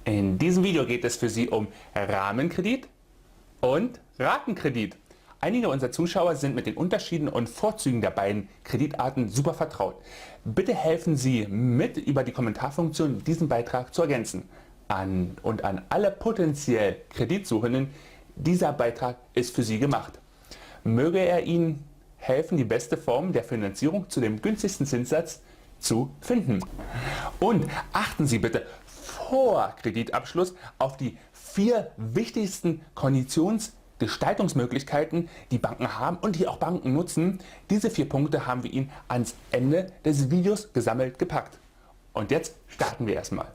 In diesem Video geht es für Sie um Rahmenkredit und Ratenkredit. Einige unserer Zuschauer sind mit den Unterschieden und Vorzügen der beiden Kreditarten super vertraut. Bitte helfen Sie mit, über die Kommentarfunktion diesen Beitrag zu ergänzen. An alle potenziell Kreditsuchenden, dieser Beitrag ist für Sie gemacht. Möge er Ihnen helfen, die beste Form der Finanzierung zu dem günstigsten Zinssatz zu finden. Und achten Sie bitte vor Kreditabschluss auf die 4 wichtigsten Konditionsgestaltungsmöglichkeiten, die Banken haben und die auch Banken nutzen. Diese 4 Punkte haben wir Ihnen ans Ende des Videos gesammelt gepackt. Und jetzt starten wir erstmal.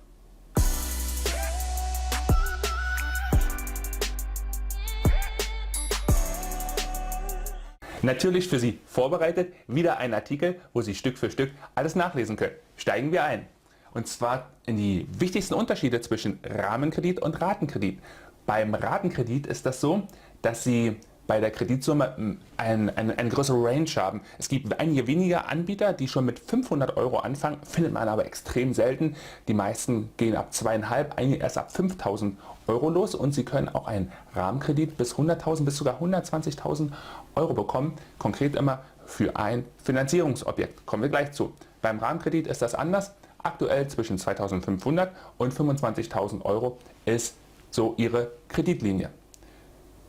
Natürlich für Sie vorbereitet, wieder ein Artikel, wo Sie Stück für Stück alles nachlesen können. Steigen wir ein. Und zwar in die wichtigsten Unterschiede zwischen Rahmenkredit und Ratenkredit. Beim Ratenkredit ist das so, dass Sie bei der Kreditsumme eine größere Range haben. Es gibt einige weniger Anbieter, die schon mit 500 € anfangen, findet man aber extrem selten. Die meisten gehen ab 2,5, einige erst ab 5.000 € los und Sie können auch einen Rahmenkredit bis 100.000 bis sogar 120.000 € bekommen, konkret immer für ein Finanzierungsobjekt. Kommen wir gleich zu. Beim Rahmenkredit ist das anders. Aktuell zwischen 2.500 und 25.000 € ist so Ihre Kreditlinie.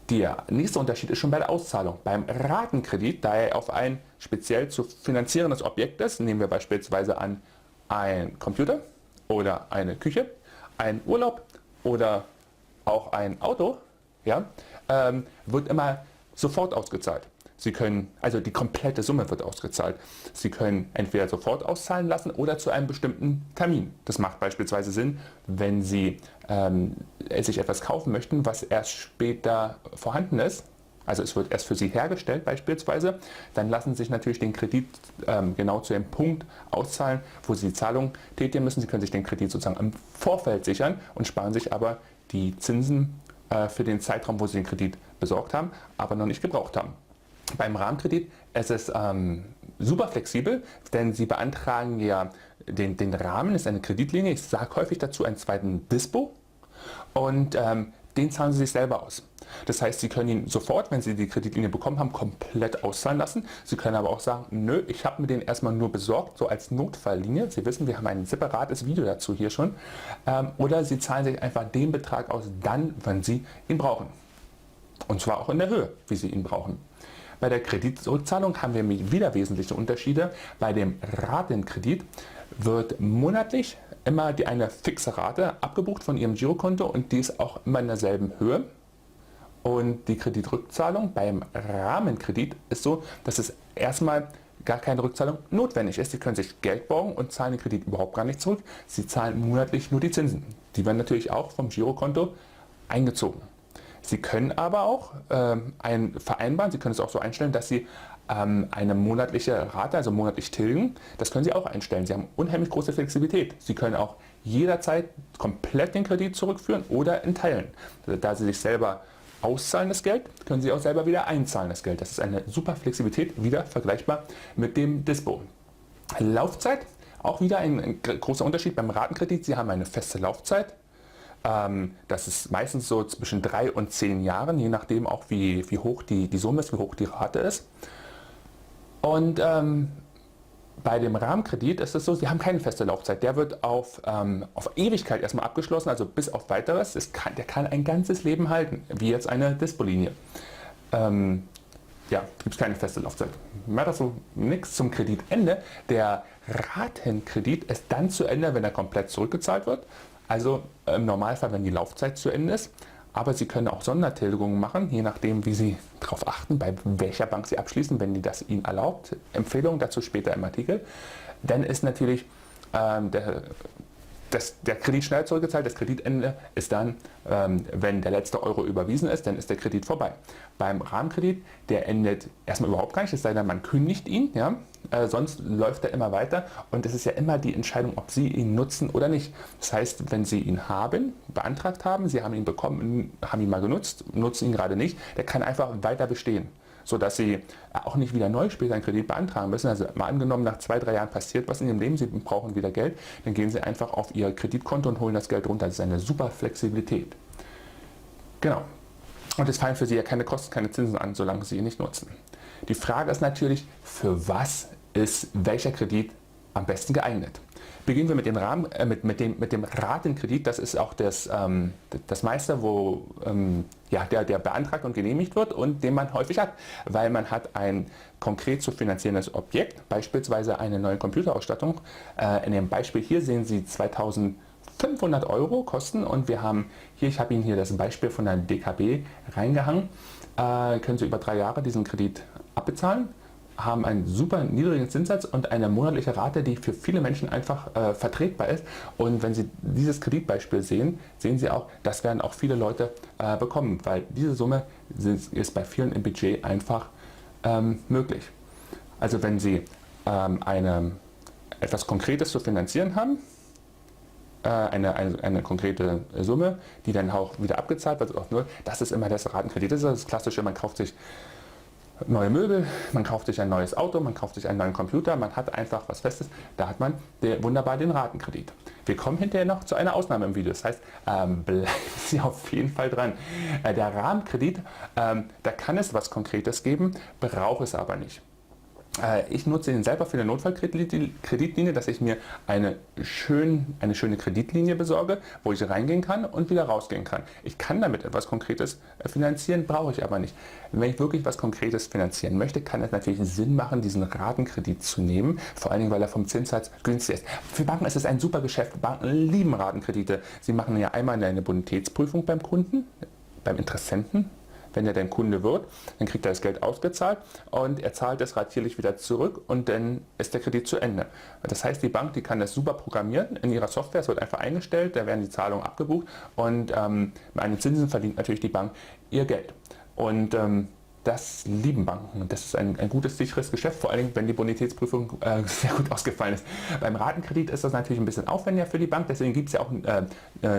Der nächste Unterschied ist schon bei der Auszahlung. Beim Ratenkredit, da er auf ein speziell zu finanzierendes Objekt ist, nehmen wir beispielsweise an ein Computer oder eine Küche, ein Urlaub oder auch ein Auto, ja, wird immer sofort ausgezahlt. Sie können, also die komplette Summe wird ausgezahlt. Sie können entweder sofort auszahlen lassen oder zu einem bestimmten Termin. Das macht beispielsweise Sinn, wenn Sie sich etwas kaufen möchten, was erst später vorhanden ist. Also es wird erst für Sie hergestellt beispielsweise. Dann lassen Sie sich natürlich den Kredit genau zu dem Punkt auszahlen, wo Sie die Zahlung tätigen müssen. Sie können sich den Kredit sozusagen im Vorfeld sichern und sparen sich aber die Zinsen für den Zeitraum, wo Sie den Kredit besorgt haben, aber noch nicht gebraucht haben. Beim Rahmenkredit ist es super flexibel, denn Sie beantragen ja den Rahmen, ist eine Kreditlinie, ich sage häufig dazu einen zweiten Dispo und den zahlen Sie sich selber aus. Das heißt, Sie können ihn sofort, wenn Sie die Kreditlinie bekommen haben, komplett auszahlen lassen. Sie können aber auch sagen, nö, ich habe mir den erstmal nur besorgt, so als Notfalllinie. Sie wissen, wir haben ein separates Video dazu hier schon. Oder Sie zahlen sich einfach den Betrag aus, dann, wenn Sie ihn brauchen. Und zwar auch in der Höhe, wie Sie ihn brauchen. Bei der Kreditrückzahlung haben wir wieder wesentliche Unterschiede. Bei dem Ratenkredit wird monatlich immer eine fixe Rate abgebucht von Ihrem Girokonto und die ist auch immer in derselben Höhe. Und die Kreditrückzahlung beim Rahmenkredit ist so, dass es erstmal gar keine Rückzahlung notwendig ist. Sie können sich Geld borgen und zahlen den Kredit überhaupt gar nicht zurück. Sie zahlen monatlich nur die Zinsen. Die werden natürlich auch vom Girokonto eingezogen. Sie können aber auch vereinbaren, Sie können es auch so einstellen, dass Sie eine monatliche Rate, also monatlich tilgen, das können Sie auch einstellen. Sie haben unheimlich große Flexibilität. Sie können auch jederzeit komplett den Kredit zurückführen oder in Teilen. Da Sie sich selber auszahlen das Geld, können Sie auch selber wieder einzahlen das Geld. Das ist eine super Flexibilität, wieder vergleichbar mit dem Dispo. Laufzeit, auch wieder ein großer Unterschied beim Ratenkredit. Sie haben eine feste Laufzeit. Das ist meistens so zwischen 3 und 10 Jahren, je nachdem auch wie hoch die Summe ist, wie hoch die Rate ist. Und bei dem Rahmenkredit ist es so, Sie haben keine feste Laufzeit. Der wird auf Ewigkeit erstmal abgeschlossen, also bis auf weiteres. Der kann ein ganzes Leben halten, wie jetzt eine Dispo-Linie. Ja, gibt es keine feste Laufzeit. Mehr dazu nichts zum Kreditende. Der Ratenkredit ist dann zu Ende, wenn er komplett zurückgezahlt wird. Also im Normalfall, wenn die Laufzeit zu Ende ist. Aber Sie können auch Sondertilgungen machen, je nachdem, wie Sie darauf achten, bei welcher Bank Sie abschließen, wenn die das Ihnen erlaubt. Empfehlung dazu später im Artikel. Dann ist natürlich der Kredit schnell zurückgezahlt. Das Kreditende ist dann, wenn der letzte Euro überwiesen ist, dann ist der Kredit vorbei. Beim Rahmenkredit, der endet erstmal überhaupt gar nicht, es sei denn, man kündigt ihn, ja? Sonst läuft er immer weiter und es ist ja immer die Entscheidung, ob Sie ihn nutzen oder nicht. Das heißt, wenn Sie ihn beantragt haben, Sie haben ihn bekommen, haben ihn mal genutzt, nutzen ihn gerade nicht, der kann einfach weiter bestehen. sodass Sie auch nicht wieder neu später einen Kredit beantragen müssen. Also mal angenommen, nach 2, 3 Jahren passiert was in Ihrem Leben, Sie brauchen wieder Geld, dann gehen Sie einfach auf Ihr Kreditkonto und holen das Geld runter. Das ist eine super Flexibilität. Genau. Und es fallen für Sie ja keine Kosten, keine Zinsen an, solange Sie ihn nicht nutzen. Die Frage ist natürlich, für was ist welcher Kredit am besten geeignet? Beginnen wir mit dem Ratenkredit. Das ist auch das meiste, wo der beantragt und genehmigt wird und den man häufig hat, weil man hat ein konkret zu finanzierendes Objekt, beispielsweise eine neue Computerausstattung. In dem Beispiel hier sehen Sie 2.500 Euro Kosten und wir haben hier, ich habe Ihnen hier das Beispiel von der DKB reingehangen, können Sie über 3 Jahre diesen Kredit abbezahlen, haben einen super niedrigen Zinssatz und eine monatliche Rate, die für viele Menschen einfach vertretbar ist. Und wenn Sie dieses Kreditbeispiel sehen, sehen Sie auch, das werden auch viele Leute bekommen, weil diese Summe ist bei vielen im Budget einfach möglich. Also wenn Sie etwas Konkretes zu finanzieren haben, eine konkrete Summe, die dann auch wieder abgezahlt wird auf Null, das ist immer das Ratenkredit. Das ist das Klassische, man kauft sich neue Möbel, man kauft sich ein neues Auto, man kauft sich einen neuen Computer, man hat einfach was Festes, da hat man wunderbar den Ratenkredit. Wir kommen hinterher noch zu einer Ausnahme im Video, das heißt, bleiben Sie auf jeden Fall dran. Der Rahmenkredit, da kann es was Konkretes geben, braucht es aber nicht. Ich nutze ihn selber für eine Notfallkreditlinie, dass ich mir eine schöne Kreditlinie besorge, wo ich reingehen kann und wieder rausgehen kann. Ich kann damit etwas Konkretes finanzieren, brauche ich aber nicht. Wenn ich wirklich was Konkretes finanzieren möchte, kann es natürlich Sinn machen, diesen Ratenkredit zu nehmen, vor allen Dingen, weil er vom Zinssatz günstig ist. Für Banken ist es ein super Geschäft. Banken lieben Ratenkredite. Sie machen ja einmal eine Bonitätsprüfung beim Kunden, beim Interessenten. Wenn er dann Kunde wird, dann kriegt er das Geld ausgezahlt und er zahlt es ratierlich wieder zurück und dann ist der Kredit zu Ende. Das heißt, die Bank, die kann das super programmieren in ihrer Software, es wird einfach eingestellt, da werden die Zahlungen abgebucht und mit den Zinsen verdient natürlich die Bank ihr Geld. Und das lieben Banken und das ist ein gutes, sicheres Geschäft, vor allem wenn die Bonitätsprüfung sehr gut ausgefallen ist. Beim Ratenkredit ist das natürlich ein bisschen aufwendiger für die Bank, deswegen gibt es ja auch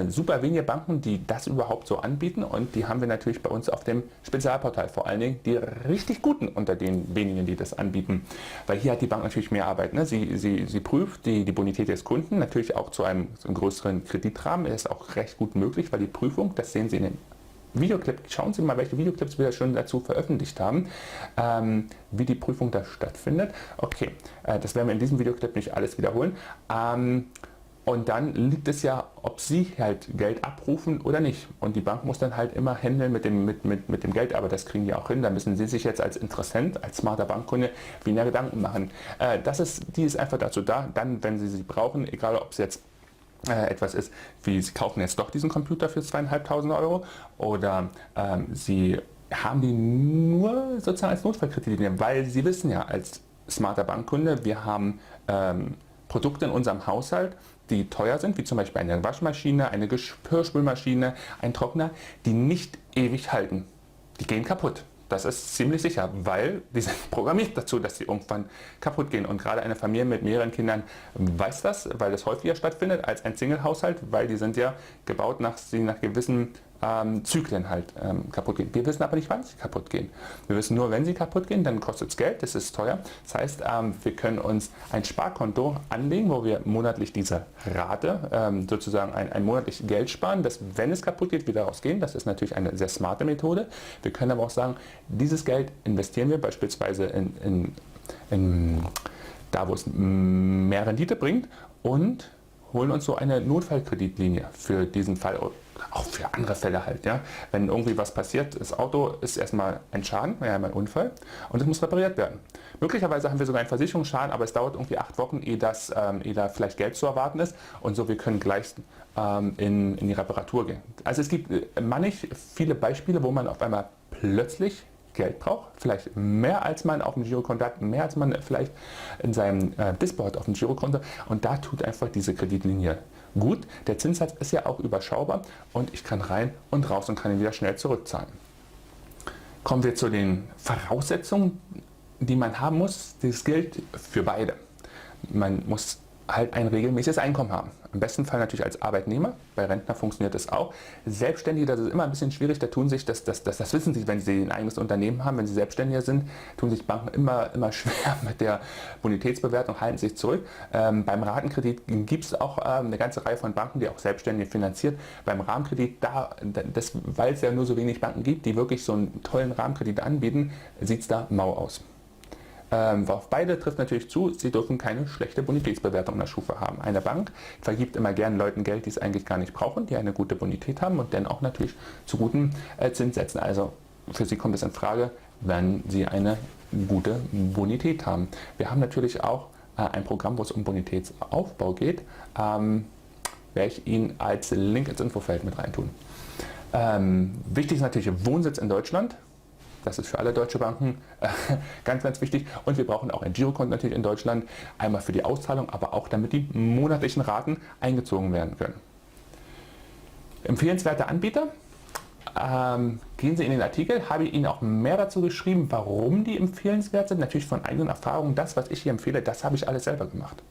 super wenige Banken, die das überhaupt so anbieten und die haben wir natürlich bei uns auf dem Spezialportal, vor allen Dingen die richtig guten unter den wenigen, die das anbieten. Weil hier hat die Bank natürlich mehr Arbeit. Ne? Sie prüft die Bonität des Kunden, natürlich auch zu einem größeren Kreditrahmen, ist auch recht gut möglich, weil die Prüfung, das sehen Sie in den Videoclip, schauen Sie mal, welche Videoclips wir schon dazu veröffentlicht haben, wie die Prüfung da stattfindet. Okay, das werden wir in diesem Videoclip nicht alles wiederholen. Und dann liegt es ja, ob Sie halt Geld abrufen oder nicht. Und die Bank muss dann halt immer handeln mit dem Geld, aber das kriegen die auch hin. Da müssen Sie sich jetzt als Interessent, als smarter Bankkunde weniger Gedanken machen. Die ist einfach dazu da, dann, wenn Sie sie brauchen, egal ob es jetzt etwas ist, wie Sie kaufen jetzt doch diesen Computer für 2.500 Euro oder Sie haben die nur sozusagen als Notfallkreditlinie, weil Sie wissen ja als smarter Bankkunde, wir haben Produkte in unserem Haushalt, die teuer sind, wie zum Beispiel eine Waschmaschine, eine Geschirrspülmaschine, ein Trockner, die nicht ewig halten. Die gehen kaputt. Das ist ziemlich sicher, weil die sind programmiert dazu, dass sie irgendwann kaputt gehen. Und gerade eine Familie mit mehreren Kindern weiß das, weil das häufiger stattfindet als ein Single-Haushalt, weil die sind ja gebaut, nach gewissen Zyklen halt kaputt gehen. Wir wissen aber nicht, wann sie kaputt gehen. Wir wissen nur, wenn sie kaputt gehen, dann kostet es Geld, das ist teuer. Das heißt, wir können uns ein Sparkonto anlegen, wo wir monatlich diese Rate, sozusagen ein monatliches Geld sparen, dass wenn es kaputt geht, wieder rausgehen. Das ist natürlich eine sehr smarte Methode. Wir können aber auch sagen, dieses Geld investieren wir beispielsweise in da, wo es mehr Rendite bringt und holen uns so eine Notfallkreditlinie für diesen Fall, auch für andere Fälle halt. Ja? Wenn irgendwie was passiert, das Auto ist erstmal ein Schaden, ja, ein Unfall und es muss repariert werden. Möglicherweise haben wir sogar einen Versicherungsschaden, aber es dauert irgendwie 8 Wochen, ehe da vielleicht Geld zu erwarten ist und so wir können gleich in die Reparatur gehen. Also es gibt viele Beispiele, wo man auf einmal plötzlich Geld braucht, vielleicht mehr als man auf dem Girokonto hat, mehr als man vielleicht in seinem Dispo hat auf dem Girokonto und da tut einfach diese Kreditlinie gut. Der Zinssatz ist ja auch überschaubar und ich kann rein und raus und kann ihn wieder schnell zurückzahlen. Kommen wir zu den Voraussetzungen, die man haben muss. Das gilt für beide. Man muss halt ein regelmäßiges Einkommen haben. Im besten Fall natürlich als Arbeitnehmer, bei Rentner funktioniert das auch. Selbstständige, das ist immer ein bisschen schwierig, da tun sich, das wissen Sie, wenn Sie ein eigenes Unternehmen haben, wenn Sie Selbstständiger sind, tun sich Banken immer schwer mit der Bonitätsbewertung, halten sich zurück. Beim Ratenkredit gibt es auch eine ganze Reihe von Banken, die auch Selbstständige finanziert. Beim Rahmenkredit, weil es ja nur so wenig Banken gibt, die wirklich so einen tollen Rahmenkredit anbieten, sieht es da mau aus. Auf beide trifft natürlich zu, sie dürfen keine schlechte Bonitätsbewertung in der Schufa haben. Eine Bank vergibt immer gern Leuten Geld, die es eigentlich gar nicht brauchen, die eine gute Bonität haben und dann auch natürlich zu guten Zinssätzen. Also für sie kommt es in Frage, wenn sie eine gute Bonität haben. Wir haben natürlich auch ein Programm, wo es um Bonitätsaufbau geht, werde ich Ihnen als Link ins Infofeld mit reintun. Wichtig ist natürlich Wohnsitz in Deutschland. Das ist für alle deutsche Banken ganz wichtig. Und wir brauchen auch ein Girokonto natürlich in Deutschland. Einmal für die Auszahlung, aber auch damit die monatlichen Raten eingezogen werden können. Empfehlenswerte Anbieter. Gehen Sie in den Artikel, habe ich Ihnen auch mehr dazu geschrieben, warum die empfehlenswert sind. Natürlich von eigenen Erfahrungen. Das, was ich hier empfehle, das habe ich alles selber gemacht.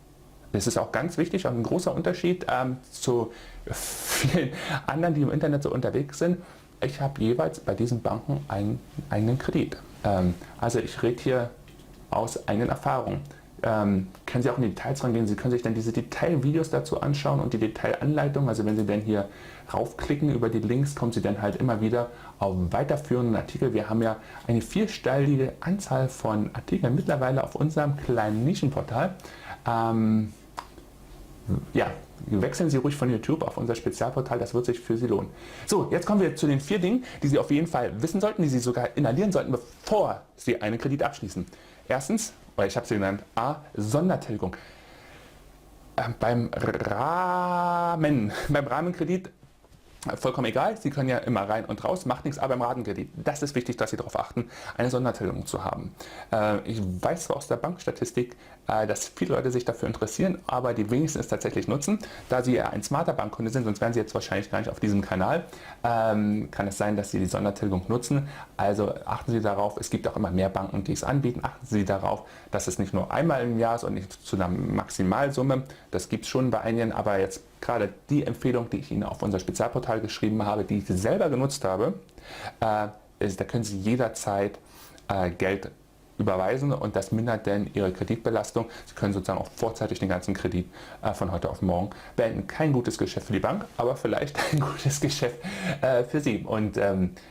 Das ist auch ganz wichtig, auch ein großer Unterschied zu vielen anderen, die im Internet so unterwegs sind. Ich habe jeweils bei diesen Banken einen eigenen Kredit. Also ich rede hier aus eigenen Erfahrungen. Können Sie auch in die Details rangehen, Sie können sich dann diese Detailvideos dazu anschauen und die Detailanleitung. Also wenn Sie dann hier raufklicken über die Links, kommen Sie dann halt immer wieder auf weiterführenden Artikel. Wir haben ja eine vierstellige Anzahl von Artikeln mittlerweile auf unserem kleinen Nischenportal. Ja, wechseln Sie ruhig von YouTube auf unser Spezialportal, das wird sich für Sie lohnen. So, jetzt kommen wir zu den 4 Dingen, die Sie auf jeden Fall wissen sollten, die Sie sogar inhalieren sollten, bevor Sie einen Kredit abschließen. Erstens, oder ich habe sie genannt, A, Sondertilgung. Beim Rahmenkredit vollkommen egal, Sie können ja immer rein und raus, macht nichts, aber im Ratenkredit, das ist wichtig, dass Sie darauf achten, eine Sondertilgung zu haben. Ich weiß zwar aus der Bankstatistik, dass viele Leute sich dafür interessieren, aber die wenigsten es tatsächlich nutzen. Da Sie ja ein smarter Bankkunde sind, sonst wären Sie jetzt wahrscheinlich gar nicht auf diesem Kanal, kann es sein, dass Sie die Sondertilgung nutzen. Also achten Sie darauf, es gibt auch immer mehr Banken, die es anbieten. Achten Sie darauf, dass es nicht nur einmal im Jahr ist und nicht zu einer Maximalsumme. Das gibt es schon bei einigen, aber jetzt gerade die Empfehlung, die ich Ihnen auf unser Spezialportal geschrieben habe, die ich selber genutzt habe, ist, da können Sie jederzeit Geld überweisen und das mindert dann Ihre Kreditbelastung. Sie können sozusagen auch vorzeitig den ganzen Kredit von heute auf morgen beenden. Kein gutes Geschäft für die Bank, aber vielleicht ein gutes Geschäft für Sie. Und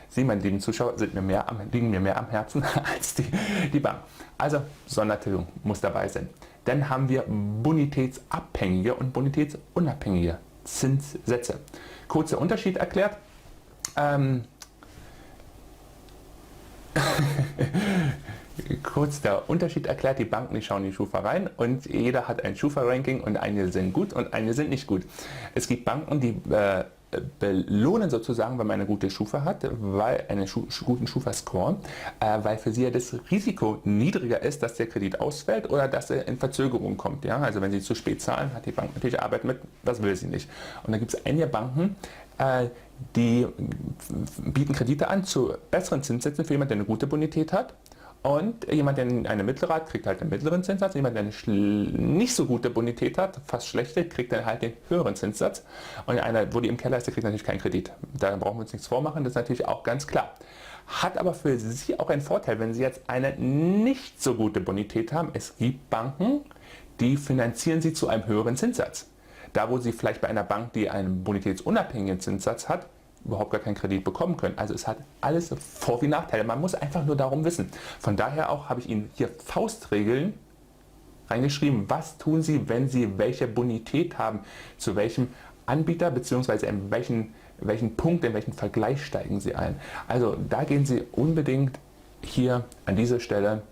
Sie, meine lieben Zuschauer, liegen mir mehr am Herzen als die Bank. Also Sondertilgung muss dabei sein. Dann haben wir bonitätsabhängige und bonitätsunabhängige Zinssätze. Kurzer Unterschied erklärt. Kurz der Unterschied erklärt, die Banken, die schauen in die Schufa rein und jeder hat ein Schufa-Ranking und einige sind gut und einige sind nicht gut. Es gibt Banken, die belohnen sozusagen, wenn man eine gute Schufa hat, weil einen guten Schufa-Score, weil für sie ja das Risiko niedriger ist, dass der Kredit ausfällt oder dass er in Verzögerung kommt. Ja? Also wenn sie zu spät zahlen, hat die Bank natürlich Arbeit mit, das will sie nicht. Und dann gibt es einige Banken, die bieten Kredite an zu besseren Zinssätzen für jemanden, der eine gute Bonität hat. Und jemand, der eine mittlere hat, kriegt halt den mittleren Zinssatz. Jemand, der eine nicht so gute Bonität hat, fast schlechte, kriegt dann halt den höheren Zinssatz. Und einer, wo die im Keller ist, der kriegt natürlich keinen Kredit. Da brauchen wir uns nichts vormachen, das ist natürlich auch ganz klar. Hat aber für Sie auch einen Vorteil, wenn Sie jetzt eine nicht so gute Bonität haben. Es gibt Banken, die finanzieren Sie zu einem höheren Zinssatz. Da, wo Sie vielleicht bei einer Bank, die einen bonitätsunabhängigen Zinssatz hat, überhaupt gar keinen Kredit bekommen können. Also es hat alles Vor- wie Nachteile. Man muss einfach nur darum wissen. Von daher auch habe ich Ihnen hier Faustregeln reingeschrieben. Was tun Sie, wenn Sie welche Bonität haben? Zu welchem Anbieter bzw. in welchen Punkt, in welchen Vergleich steigen Sie ein? Also da gehen Sie unbedingt hier an dieser Stelle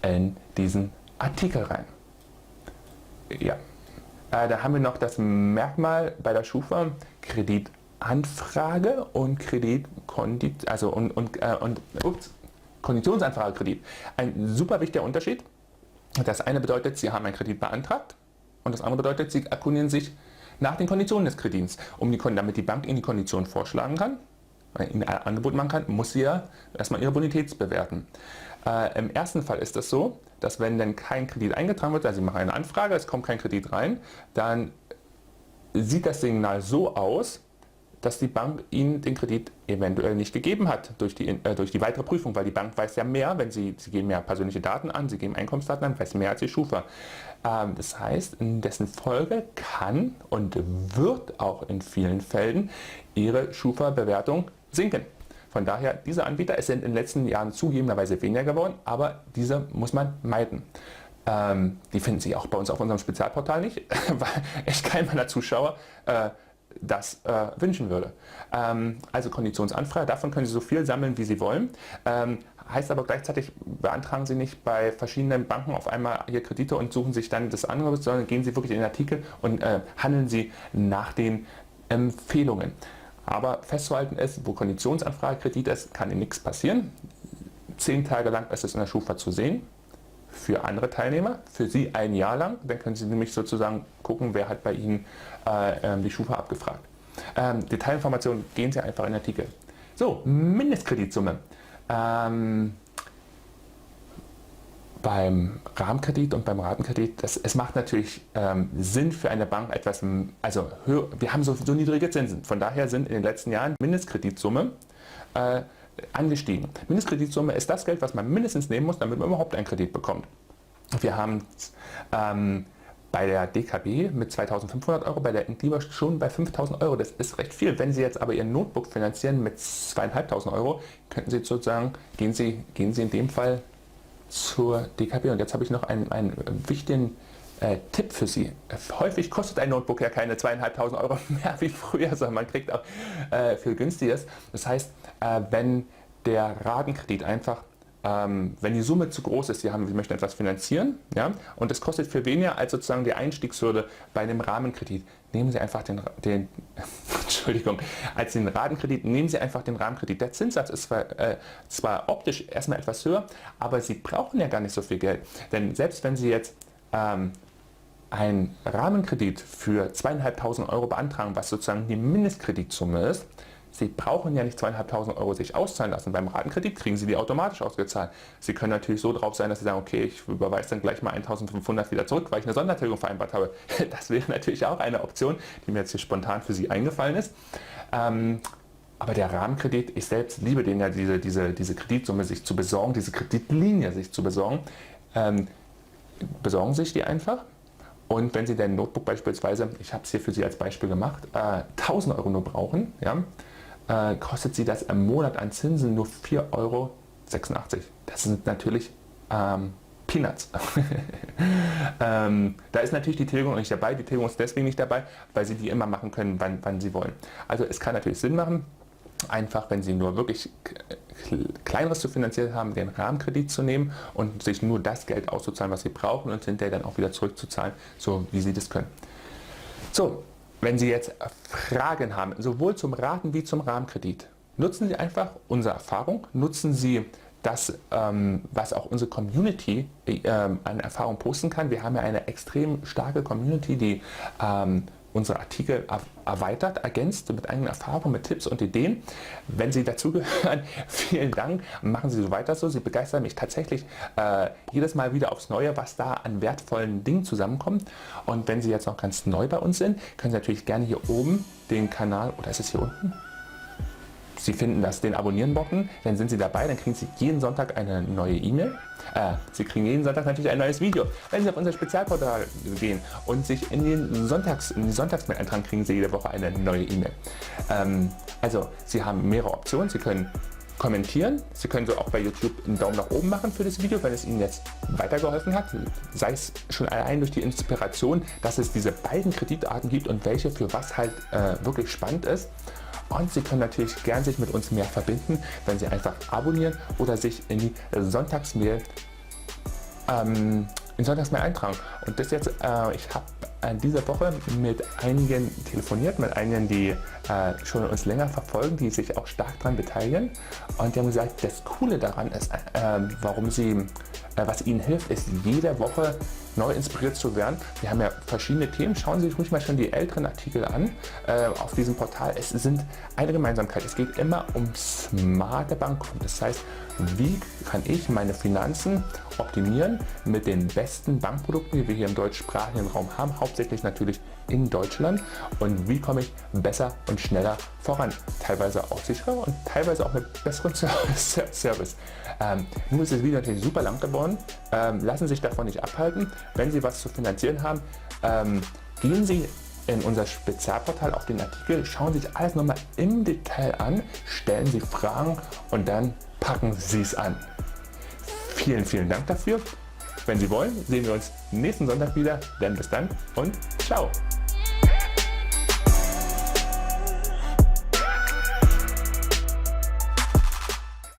in diesen Artikel rein. Ja. Da haben wir noch das Merkmal bei der Schufa, Kreditanfrage und Konditionsanfrage Kredit. Ein super wichtiger Unterschied. Das eine bedeutet, Sie haben einen Kredit beantragt und das andere bedeutet, Sie erkundigen sich nach den Konditionen des Kredits. Damit die Bank Ihnen die Konditionen vorschlagen kann, Ihnen ein Angebot machen kann, muss sie ja erstmal Ihre Bonität bewerten. Im ersten Fall ist das so, dass wenn dann kein Kredit eingetragen wird, also Sie machen eine Anfrage, es kommt kein Kredit rein, dann sieht das Signal so aus, dass die Bank Ihnen den Kredit eventuell nicht gegeben hat durch die weitere Prüfung, weil die Bank weiß ja mehr, wenn Sie geben ja persönliche Daten an, Sie geben Einkommensdaten an, weiß mehr als die Schufa. Das heißt, in dessen Folge kann und wird auch in vielen Fällen Ihre Schufa-Bewertung sinken. Von daher, diese Anbieter, es sind in den letzten Jahren zugegebenerweise weniger geworden, aber diese muss man meiden. Die finden Sie auch bei uns auf unserem Spezialportal nicht, weil echt kein meiner Zuschauer das wünschen würde. Also Konditionsanfrage, davon können Sie so viel sammeln, wie Sie wollen. Heißt aber gleichzeitig, beantragen Sie nicht bei verschiedenen Banken auf einmal hier Kredite und suchen sich dann das Angebot, sondern gehen Sie wirklich in den Artikel und handeln Sie nach den Empfehlungen. Aber festzuhalten ist, wo Konditionsanfrage Kredit ist, kann Ihnen nichts passieren. 10 Tage lang ist es in der Schufa zu sehen. Für andere Teilnehmer, für Sie ein Jahr lang. Dann können Sie nämlich sozusagen gucken, wer hat bei Ihnen die Schufa abgefragt. Detailinformationen gehen Sie einfach in den Artikel. So, Mindestkreditsumme. Beim Rahmenkredit und beim Ratenkredit, es macht natürlich Sinn für eine Bank etwas, also wir haben so niedrige Zinsen. Von daher sind in den letzten Jahren Mindestkreditsumme angestiegen. Mindestkreditsumme ist das Geld, was man mindestens nehmen muss, damit man überhaupt einen Kredit bekommt. Wir haben bei der DKB mit 2.500 Euro, bei der Inkliber schon bei 5.000 Euro. Das ist recht viel. Wenn Sie jetzt aber Ihr Notebook finanzieren mit 2.500 Euro, könnten Sie sozusagen, gehen Sie in dem Fall zur DKB. Und jetzt habe ich noch einen wichtigen Tipp für Sie. Häufig kostet ein Notebook ja keine 2.500 Euro mehr wie früher, sondern man kriegt auch viel günstiges. Das heißt, wenn der Ratenkredit einfach, wenn die Summe zu groß ist, Sie möchten etwas finanzieren, ja, und es kostet viel weniger als sozusagen die Einstiegshürde bei einem Rahmenkredit, nehmen Sie einfach Entschuldigung, als den Ratenkredit, nehmen Sie einfach den Rahmenkredit. Der Zinssatz ist zwar optisch erstmal etwas höher, aber Sie brauchen ja gar nicht so viel Geld. Denn selbst wenn Sie jetzt einen Rahmenkredit für 2.500 Euro beantragen, was sozusagen die Mindestkreditsumme ist, Sie brauchen ja nicht 2.500 Euro sich auszahlen lassen. Beim Ratenkredit kriegen Sie die automatisch ausgezahlt. Sie können natürlich so drauf sein, dass Sie sagen, okay, ich überweise dann gleich mal 1.500 wieder zurück, weil ich eine Sondertilgung vereinbart habe. Das wäre natürlich auch eine Option, die mir jetzt hier spontan für Sie eingefallen ist. Aber der Rahmenkredit, ich selbst liebe den ja, diese Kreditsumme sich zu besorgen, diese Kreditlinie sich zu besorgen. Besorgen Sie sich die einfach. Und wenn Sie dein Notebook beispielsweise, ich habe es hier für Sie als Beispiel gemacht, 1.000 Euro nur brauchen, ja, kostet Sie das im Monat an Zinsen nur 4,86 Euro. Das sind natürlich Peanuts. Da ist natürlich die Tilgung nicht dabei. Die Tilgung ist deswegen nicht dabei, weil Sie die immer machen können, wann Sie wollen. Also es kann natürlich Sinn machen, einfach, wenn Sie nur wirklich Kleineres zu finanzieren haben, den Rahmenkredit zu nehmen und sich nur das Geld auszuzahlen, was Sie brauchen und hinterher dann auch wieder zurückzuzahlen, so wie Sie das können. So, wenn Sie jetzt Fragen haben, sowohl zum Raten wie zum Rahmenkredit, nutzen Sie einfach unsere Erfahrung, nutzen Sie das, was auch unsere Community an Erfahrung posten kann. Wir haben ja eine extrem starke Community, die unsere Artikel erweitert, ergänzt mit eigenen Erfahrungen, mit Tipps und Ideen. Wenn Sie dazugehören, vielen Dank. Machen Sie so weiter so. Sie begeistern mich tatsächlich jedes Mal wieder aufs Neue, was da an wertvollen Dingen zusammenkommt. Und wenn Sie jetzt noch ganz neu bei uns sind, können Sie natürlich gerne hier oben den Kanal, oder ist es hier unten? Sie finden den Abonnieren-Button, dann sind Sie dabei, dann kriegen Sie jeden Sonntag eine neue E-Mail. Sie kriegen jeden Sonntag natürlich ein neues Video. Wenn Sie auf unser Spezialportal gehen und sich in die Sonntagsmail eintragen, kriegen Sie jede Woche eine neue E-Mail. Also Sie haben mehrere Optionen. Sie können kommentieren. Sie können so auch bei YouTube einen Daumen nach oben machen für das Video, wenn es Ihnen jetzt weitergeholfen hat. Sei es schon allein durch die Inspiration, dass es diese beiden Kreditarten gibt und welche für was halt wirklich spannend ist. Und Sie können natürlich gern sich mit uns mehr verbinden, wenn Sie einfach abonnieren oder sich in die Sonntagsmail eintragen. Und das jetzt, ich habe diese Woche mit einigen telefoniert, mit einigen, die schon uns länger verfolgen, die sich auch stark daran beteiligen. Und die haben gesagt, das Coole daran ist, was ihnen hilft, ist jede Woche neu inspiriert zu werden. Wir haben ja verschiedene Themen. Schauen Sie sich ruhig mal schon die älteren Artikel an auf diesem Portal. Es sind eine Gemeinsamkeit. Es geht immer um smarte Bankkunden. Das heißt, wie kann ich meine Finanzen optimieren mit den besten Bankprodukten, die wir hier im deutschsprachigen Raum haben, hauptsächlich natürlich in Deutschland, und wie komme ich besser und schneller voran, teilweise auch sicherer und teilweise auch mit besserem Service. Nun ist das Video natürlich super lang geworden, lassen Sie sich davon nicht abhalten. Wenn Sie was zu finanzieren haben, gehen Sie in unser Spezialportal auf den Artikel, schauen Sie sich alles nochmal im Detail an, stellen Sie Fragen und dann packen Sie es an. Vielen, vielen Dank dafür. Wenn Sie wollen, sehen wir uns nächsten Sonntag wieder. Dann bis dann und ciao.